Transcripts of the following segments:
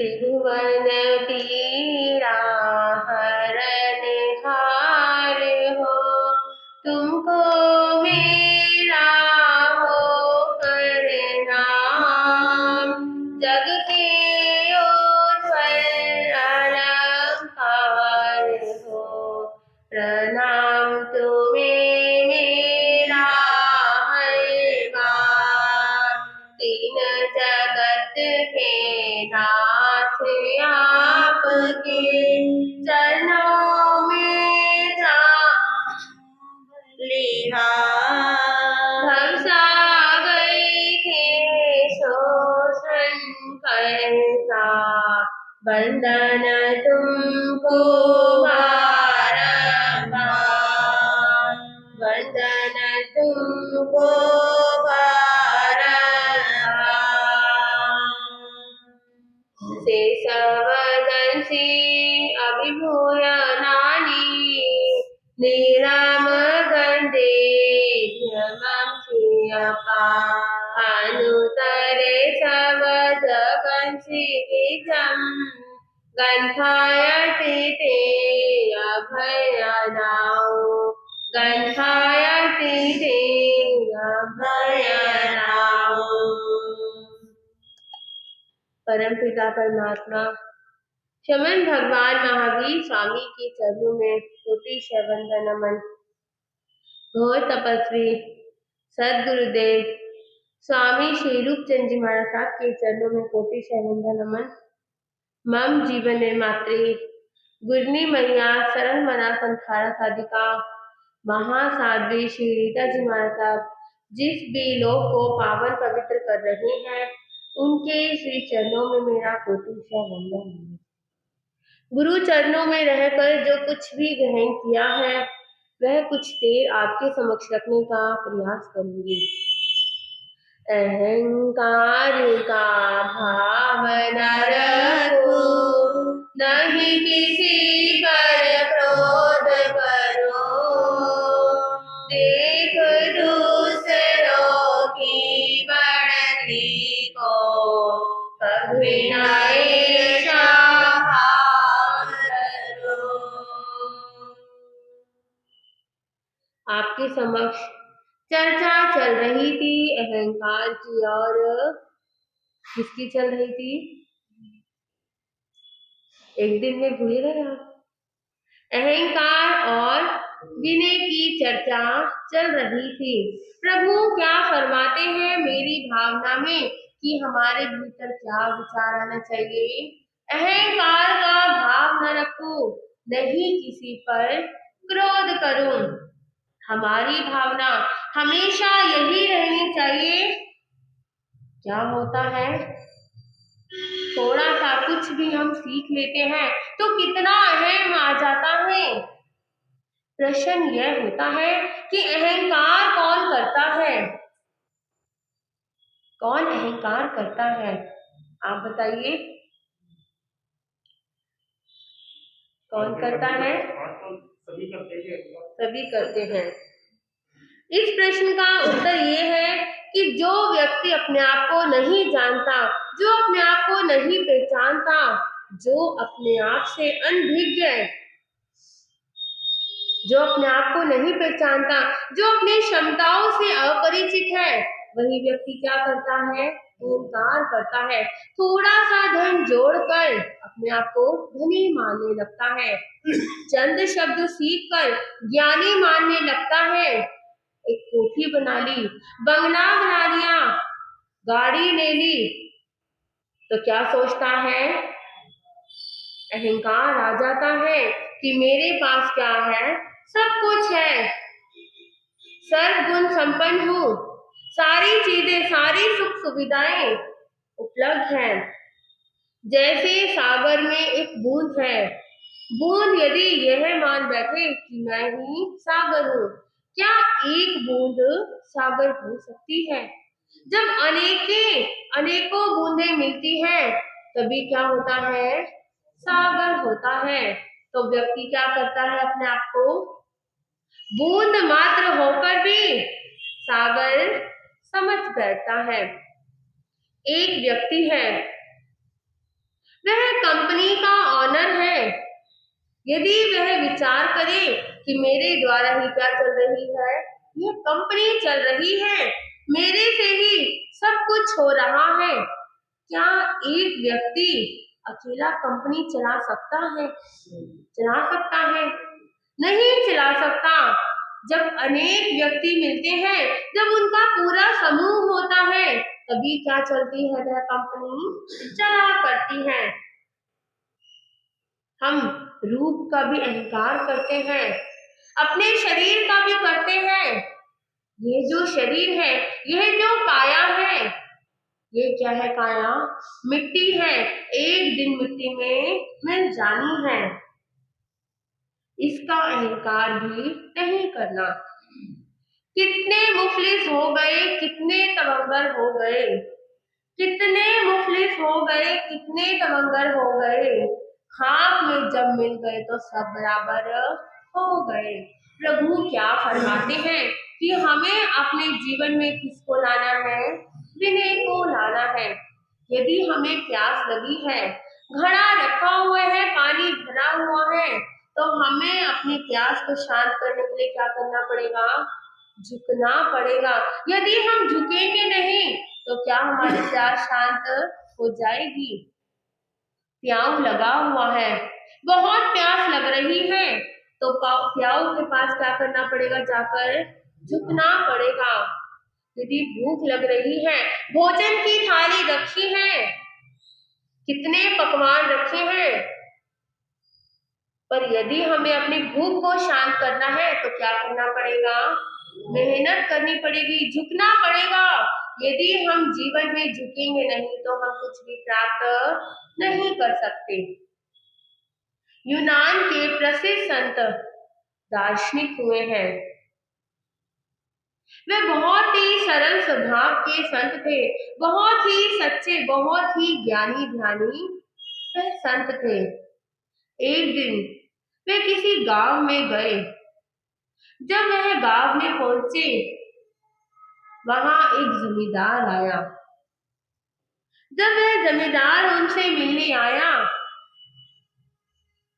त्रिभुवन पीरा हरनहार हो, तुमको मेरा होकर नाम। जग के उज्ज्वल अलंकार हो, प्रणाम तुम्हें मेरा हर बार। तीन जगत के नाथ आपके चरणों में जा लिया। भवसागर के शोषण करता, वंदन तुमको बारंबार। वंदन तुमको शेषवदंसी अभिभूय नानी, निरम गंधेध्यमक्षियपा। अनुतरे शबद कंसी बीजम, गंथायति ते अभयनाओ। गंथायति ते अभयनाओ। परम पिता परमात्मा शमन भगवान महावीर स्वामी के चरणों में कोटि वंदन नमन। घोर तपस्वी सदगुरुदेव स्वामी श्री रूपचंद जी महाराज साहब के चरणों में कोटि वंदन नमन। मम जीवन निर्मात्री गुरनी मैया सरल मना संथारा साधिका महासाध्वी श्री रीता जी महाराज साहब जिस भी लोक को पावन पवित्र कर रहे हैं, उनके श्री चरणों में मेरा कोटि वंदन है। गुरु चरणों में रहकर जो कुछ भी ग्रहण किया है, वह कुछ देर आपके समक्ष रखने का प्रयास करूंगी। अहंकार का भाव न रखो, नहीं किसी पर क्रोध करो। देख दूसरों की बढ़ती को, कभी न ईर्ष्या भाव करो। आपके समक्ष चर्चा चल रही थी अहंकार की, और किसकी चल रही थी? एक दिन में भूल गए आप? अहंकार और विनय की चर्चा चल रही थी। प्रभु क्या फरमाते हैं मेरी भावना में कि हमारे भीतर क्या विचार आना चाहिए? अहंकार का भाव न रखो, नहीं किसी पर क्रोध करूं। हमारी भावना हमेशा यही रहनी चाहिए। क्या होता है, थोड़ा सा कुछ भी हम सीख लेते हैं तो कितना अहम आ जाता है। प्रश्न यह होता है कि अहंकार कौन करता है? कौन अहंकार करता है? आप बताइए, कौन करता है? सभी करते हैं। इस प्रश्न का उत्तर ये है कि जो व्यक्ति अपने आप को नहीं जानता, जो अपने आप को नहीं पहचानता, जो अपने आप से अनभिज्ञ है, जो अपने आप को नहीं पहचानता, जो अपनी क्षमताओं से अपरिचित है, वही व्यक्ति क्या करता है? अहंकार करता है। थोड़ा सा धन जोड़कर अपने आप को धनी मानने लगता है। चंद शब्द सीखकर ज्ञानी मानने लगता है। एक कोठी बना ली, बंगला बना लिया, गाड़ी ले ली, तो क्या सोचता है? अहंकार आ जाता है कि मेरे पास क्या है? सब कुछ है, सर्वगुण संपन्न हूँ, सारी चीजें, सारी सुख सुविधाएं उपलब्ध हैं। जैसे सागर में एक बूंद है, बूंद यदि यह मान बैठे कि मैं ही सागर हूँ, क्या एक बूंद सागर हो सकती है? जब अनेकों बूंदें मिलती हैं, तभी क्या होता है? सागर होता है। तो व्यक्ति क्या करता है? अपने आप को बूंद मात्र होकर भी सागर समझ बैठता है। एक व्यक्ति है, वह यदि वह विचार करे कि मेरे द्वारा ही क्या चल रही है, ये कंपनी चल रही है, मेरे से ही सब कुछ हो रहा है, क्या एक व्यक्ति अकेला कंपनी चला सकता है? चला सकता है? नहीं चला सकता। जब अनेक व्यक्ति मिलते हैं, जब उनका पूरा समूह होता है, तभी क्या चलती है वह कंपनी चला करती है। हम रूप का भी अहंकार करते हैं, अपने शरीर का भी करते हैं। ये जो शरीर है, यह जो काया है, ये क्या है? काया मिट्टी है, एक दिन मिट्टी में मिल जानी है। इसका अहंकार भी नहीं करना। कितने मुफलिस हो गए, कितने तवंगर हो गए, कितने मुफलिस हो गए, कितने तवंगर हो गए, खाक में जब मिल गए तो सब बराबर हो गए। प्रभु क्या फरमाते हैं कि हमें अपने जीवन में किसको लाना है? विनय को लाना है। यदि हमें प्यास लगी है, घड़ा रखा हुआ है, पानी भरा हुआ है, तो हमें अपनी प्यास को शांत करने के लिए क्या करना पड़ेगा? झुकना पड़ेगा। यदि हम झुकेंगे नहीं तो क्या हमारी प्यास शांत हो जाएगी? प्याऊ लगा हुआ है, बहुत प्यास लग रही है, तो प्याऊ के पास क्या करना पड़ेगा? जाकर झुकना पड़ेगा। यदि भूख लग रही है, भोजन की थाली रखी है, कितने पकवान रखे हैं, पर यदि हमें अपनी भूख को शांत करना है तो क्या करना पड़ेगा? मेहनत करनी पड़ेगी, झुकना पड़ेगा। यदि हम जीवन में झुकेंगे नहीं तो हम कुछ भी प्राप्त नहीं कर सकते। यूनान के प्रसिद्ध संत दार्शनिक हुए हैं। वे बहुत ही सरल स्वभाव के संत थे, बहुत ही सच्चे, बहुत ही ज्ञानी ध्यानी वे संत थे। एक दिन वे किसी गांव में गए। जब वह गांव में पहुंचे, वहां एक जमींदार आया। जब वह जमींदार उनसे मिलने आया,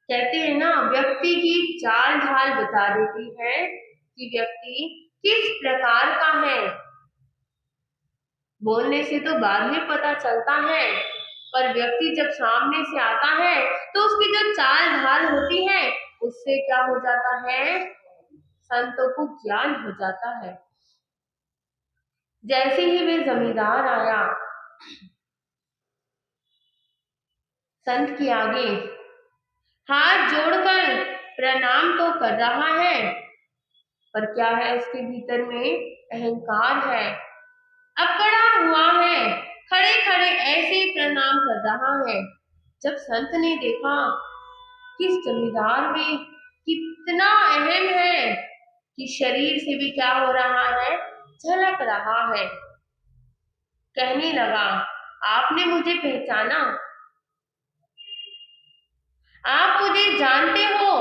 कहते हैं ना, व्यक्ति की चाल ढाल बता देती है कि व्यक्ति किस प्रकार का है। बोलने से तो बाद में पता चलता है, पर व्यक्ति जब सामने से आता है तो उसकी जो चाल ढाल होती है, उससे क्या हो जाता है? संतों को ज्ञान हो जाता है। जैसे ही वे जमींदार आया, संत के आगे हाथ जोड़कर प्रणाम तो कर रहा है, पर क्या है? उसके भीतर में अहंकार है, अकड़ा हुआ है, खड़े खड़े ऐसे प्रणाम कर रहा है। जब संत ने देखा कि इस जमींदार में कितना अहम है कि शरीर से भी क्या हो रहा है? झलक रहा है। कहने लगा, आपने मुझे पहचाना? आप मुझे जानते हो?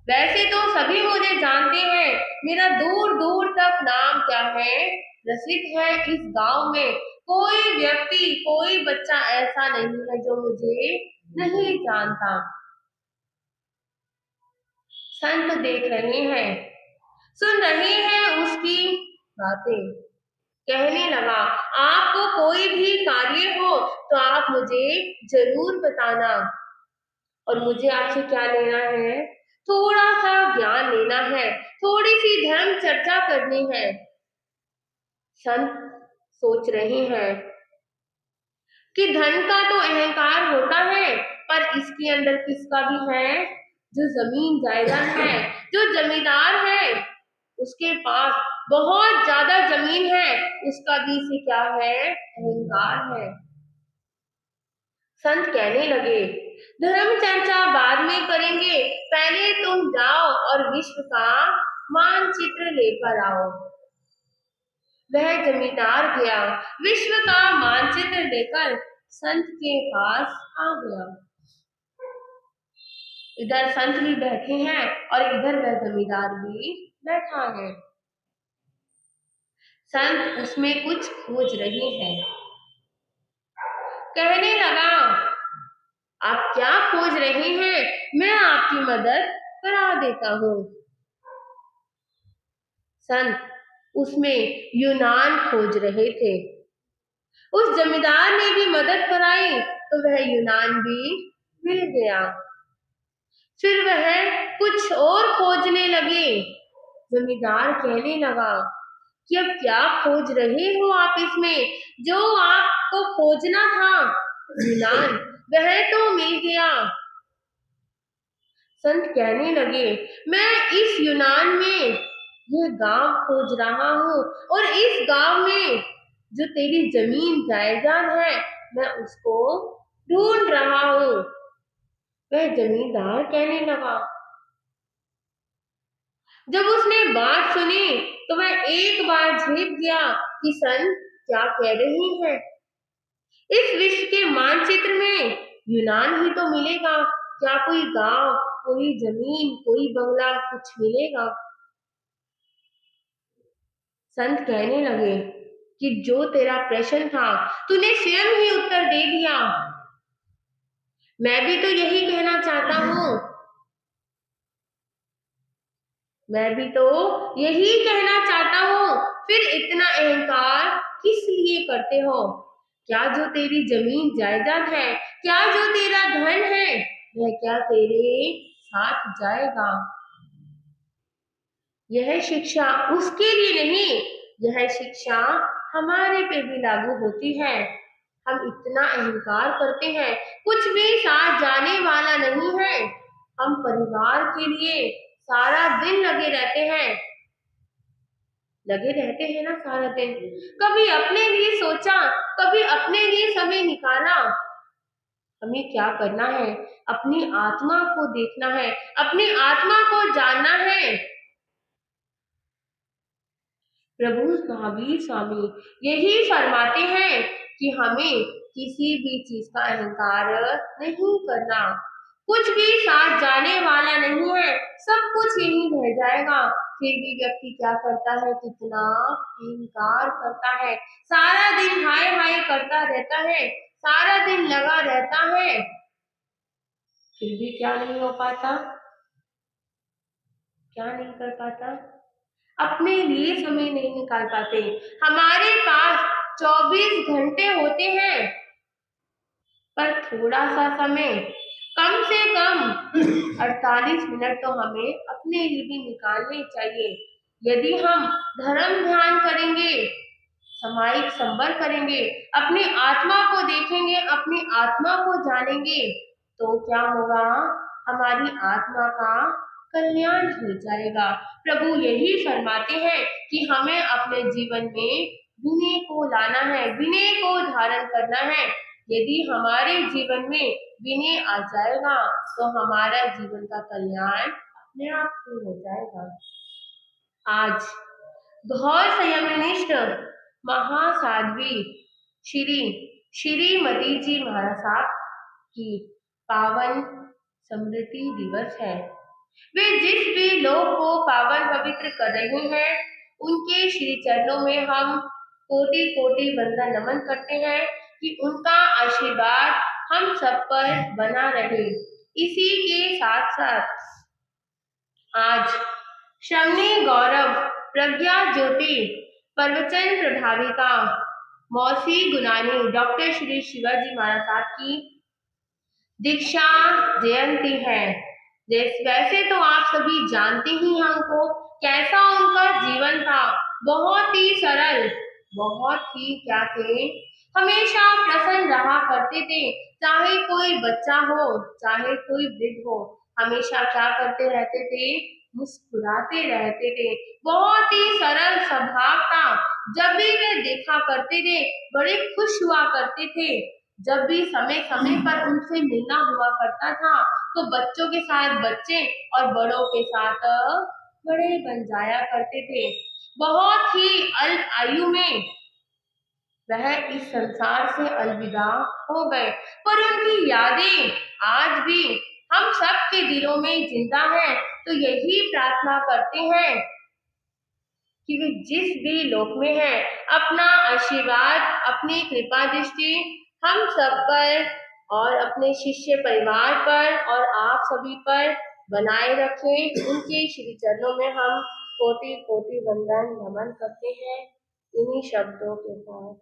वैसे तो सभी मुझे जानते हैं, मेरा दूर दूर तक नाम क्या है? प्रसिद्ध है इस गांव में। कोई व्यक्ति, कोई बच्चा ऐसा नहीं है जो मुझे नहीं जानता। संत देख रहे हैं, सुन रहे हैं उसकी बातें। कहने लगा, आपको कोई भी कार्य हो तो आप मुझे जरूर बताना, और मुझे आपसे क्या लेना है? थोड़ा सा ज्ञान लेना है, थोड़ी सी धर्म चर्चा करनी है। संत सोच रहे हैं कि धन का तो अहंकार होता है, पर इसके अंदर किसका भी है? जो जमीन जायदाद है, जो जमींदार है, उसके पास बहुत ज्यादा जमीन है, उसका भी इसे क्या है? अहंकार है। संत कहने लगे, धर्म चर्चा बाद में करेंगे, पहले तुम जाओ और विश्व का मानचित्र लेकर आओ। वह जमींदार गया, विश्व का मानचित्र लेकर संत के पास आ गया। इधर संत भी बैठे हैं और इधर वह जमींदार भी बैठा है। संत उसमें कुछ खोज रही है। कहने लगा, आप क्या खोज रहे हैं? मैं आपकी आपकी मदद करा देता हूँ। संत उसमें यूनान खोज रहे थे। उस जमींदार ने भी मदद कराई तो वह यूनान भी मिल गया। फिर वह कुछ और खोजने लगे। जमींदार कहने लगा कि अब क्या खोज रहे हो आप इसमें, जो आपको खोजना था यूनान वह तो मिल गया। संत कहने लगे मैं इस यूनान में ये गांव खोज रहा हूँ और इस गांव में जो तेरी जमीन जायदाद है मैं उसको ढूंढ रहा हूँ। वह जमींदार कहने लगा। जब उसने बात सुनी तो वह एक बार झेप गया कि संत क्या कह रही है। इस विश्व के मानचित्र में यूनान ही तो मिलेगा, क्या कोई गांव, कोई जमीन, कोई बंगला कुछ मिलेगा। संत कहने लगे कि जो तेरा प्रश्न था तूने स्वयं ही उत्तर दे दिया। मैं भी तो यही कहना चाहता हूँ, मैं भी तो यही कहना चाहता हूँ। फिर इतना अहंकार किस लिए करते हो। क्या जो तेरी जमीन जायदाद है, क्या जो तेरा धन है वह क्या तेरे साथ जाएगा। यह शिक्षा उसके लिए नहीं, यह शिक्षा हमारे पे भी लागू होती है। हम इतना अहंकार करते हैं, कुछ भी साथ जाने वाला नहीं है। हम परिवार के लिए सारा दिन लगे रहते हैं ना सारा दिन। कभी अपने लिए सोचा, कभी अपने लिए समय निकाला। हमें क्या करना है, अपनी आत्मा को देखना है, अपनी आत्मा को जानना है। प्रभु महावीर स्वामी यही फरमाते हैं कि हमें किसी भी चीज का अहंकार नहीं करना। कुछ भी साथ जाने वाला नहीं है, सब कुछ यहीं रह जाएगा। फिर भी व्यक्ति क्या करता है, कितना अहंकार करता है, सारा दिन हाय हाय करता रहता है, सारा दिन लगा रहता है, फिर भी क्या नहीं हो पाता, क्या नहीं कर पाता, अपने लिए समय नहीं निकाल पाते। हमारे पास 24 घंटे होते हैं, पर थोड़ा सा समय, कम से कम 48 मिनट तो हमें अपने लिए भी निकालने चाहिए। यदि हम धर्म ध्यान करेंगे, सामायिक संबर करेंगे, अपनी आत्मा को देखेंगे, अपनी आत्मा को जानेंगे, तो क्या होगा, हमारी आत्मा का कल्याण हो जाएगा। प्रभु यही फरमाते हैं कि हमें अपने जीवन में विनय को लाना है, विनय को धारण करना है। यदि हमारे जीवन में विनय आ जाएगा तो हमारा जीवन का कल्याण अपने आप ही हो जाएगा। आज घोर संयमनिष्ठ महासाध्वी श्री श्रीमती जी महाराज साहब की पावन स्मृति दिवस है। वे जिस भी लोग को पावन पवित्र कर रहे हैं, उनके श्री चरणों में हम कोटि कोटि वंदन नमन करते हैं कि उनका आशीर्वाद हम सब पर बना रहे। इसी के साथ साथ आज श्रवणी गौरव प्रज्ञा ज्योति प्रवचन प्रभाविका मौसी गुनानी डॉक्टर श्री शिवाजी महाराज साहब की दीक्षा जयंती है। वैसे तो आप सभी जानते ही हैं उनको, कैसा उनका जीवन था। बहुत ही सरल, बहुत ही क्या थे, हमेशा प्रसन्न रहा करते थे। चाहे कोई बच्चा हो, चाहे कोई वृद्ध हो, हमेशा क्या करते रहते थे, मुस्कुराते रहते थे। बहुत ही सरल स्वभाव था। जब भी वे देखा करते थे बड़े खुश हुआ करते थे। जब भी समय समय पर उनसे मिलना हुआ करता था तो बच्चों के साथ बच्चे और बड़ों के साथ बड़े बन जाया करते थे। बहुत ही अल्प आयु में वह इस संसार से अलविदा हो गए, पर उनकी यादें आज भी हम सब के दिलों में जिंदा है। तो यही प्रार्थना करते हैं कि वे जिस भी लोक में है, अपना आशीर्वाद, अपनी कृपा दृष्टि हम सब पर और अपने शिष्य परिवार पर और आप सभी पर बनाए रखें। उनके श्री चरणों में हम कोटि कोटि वंदन नमन करते हैं। इन्हीं शब्दों के साथ